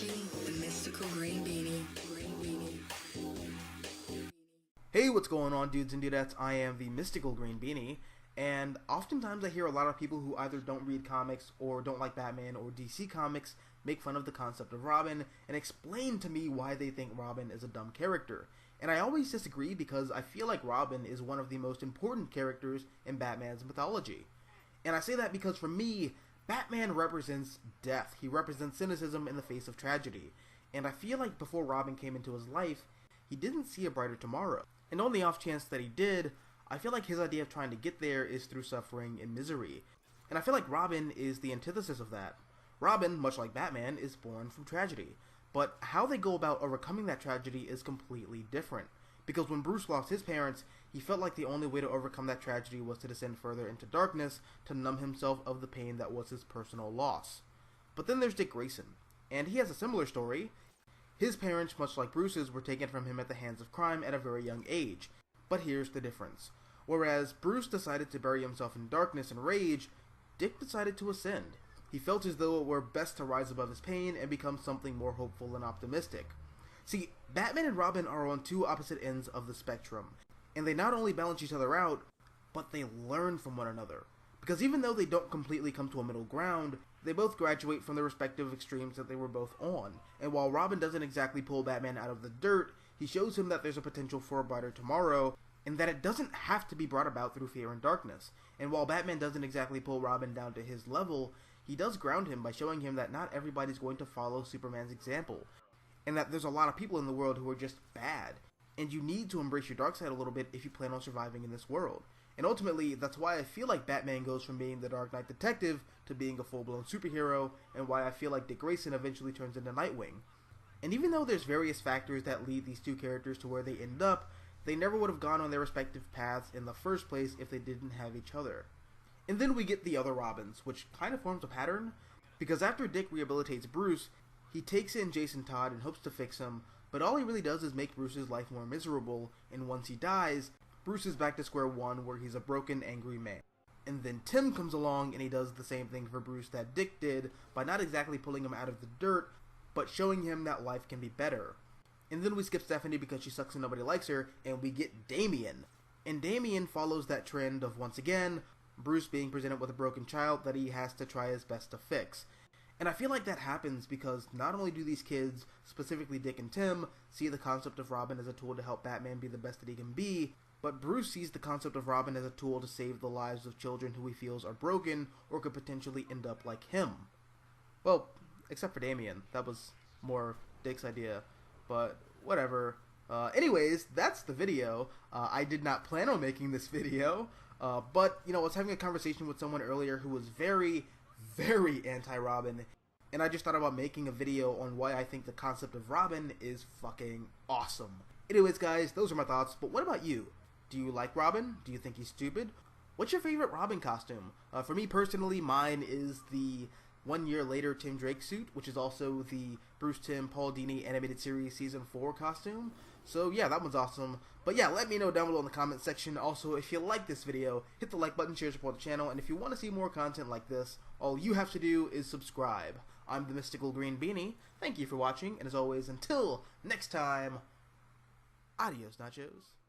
watching the Mystical Green Beanie. Hey, what's going on, dudes and dudettes? I am the Mystical Green Beanie, and oftentimes I hear a lot of people who either don't read comics or don't like Batman or DC comics make fun of the concept of Robin and explain to me why they think Robin is a dumb character. And I always disagree because I feel like Robin is one of the most important characters in Batman's mythology. And I say that because for me, Batman represents death. He represents cynicism in the face of tragedy. And I feel like before Robin came into his life, he didn't see a brighter tomorrow. And on the off chance that he did, I feel like his idea of trying to get there is through suffering and misery. And I feel like Robin is the antithesis of that. Robin, much like Batman, is born from tragedy. But how they go about overcoming that tragedy is completely different. Because when Bruce lost his parents, he felt like the only way to overcome that tragedy was to descend further into darkness to numb himself of the pain that was his personal loss. But then there's Dick Grayson, and he has a similar story. His parents, much like Bruce's, were taken from him at the hands of crime at a very young age. But here's the difference. Whereas Bruce decided to bury himself in darkness and rage, Dick decided to ascend. He felt as though it were best to rise above his pain and become something more hopeful and optimistic. See, Batman and Robin are on two opposite ends of the spectrum, and they not only balance each other out, but they learn from one another. Because even though they don't completely come to a middle ground, they both graduate from the respective extremes that they were both on. And while Robin doesn't exactly pull Batman out of the dirt, he shows him that there's a potential for a brighter tomorrow, and that it doesn't have to be brought about through fear and darkness. And while Batman doesn't exactly pull Robin down to his level, he does ground him by showing him that not everybody's going to follow Superman's example, and that there's a lot of people in the world who are just bad, and you need to embrace your dark side a little bit if you plan on surviving in this world. And ultimately, that's why I feel like Batman goes from being the Dark Knight detective to being a full-blown superhero, and why I feel like Dick Grayson eventually turns into Nightwing. And even though there's various factors that lead these two characters to where they end up, they never would have gone on their respective paths in the first place if they didn't have each other. And then we get the other Robins, which kind of forms a pattern, because after Dick rehabilitates Bruce, he takes in Jason Todd and hopes to fix him, but all he really does is make Bruce's life more miserable, and once he dies, Bruce is back to square one where he's a broken, angry man. And then Tim comes along and he does the same thing for Bruce that Dick did by not exactly pulling him out of the dirt, but showing him that life can be better. And then we skip Stephanie because she sucks and nobody likes her, and we get Damian. And Damian follows that trend of, once again, Bruce being presented with a broken child that he has to try his best to fix. And I feel like that happens because not only do these kids, specifically Dick and Tim, see the concept of Robin as a tool to help Batman be the best that he can be, but Bruce sees the concept of Robin as a tool to save the lives of children who he feels are broken or could potentially end up like him. Well, except for Damian. That was more Dick's idea, but whatever. Anyways, that's the video. I did not plan on making this video, but, I was having a conversation with someone earlier who was very, very anti-Robin, and I just thought about making a video on why I think the concept of Robin is fucking awesome. Anyways, guys, those are my thoughts, but what about you? Do you like Robin? Do you think he's stupid? What's your favorite Robin costume? For me personally, mine is the 1 year later Tim Drake suit, which is also the Bruce Timm Paul Dini animated series season 4 costume. So yeah, that one's awesome. But yeah, let me know down below in the comment section. Also, if you like this video, hit the like button, share, support the channel, and if you want to see more content like this, all you have to do is subscribe. I'm the Mystical Green Beanie. Thank you for watching, and as always, until next time, adios nachos.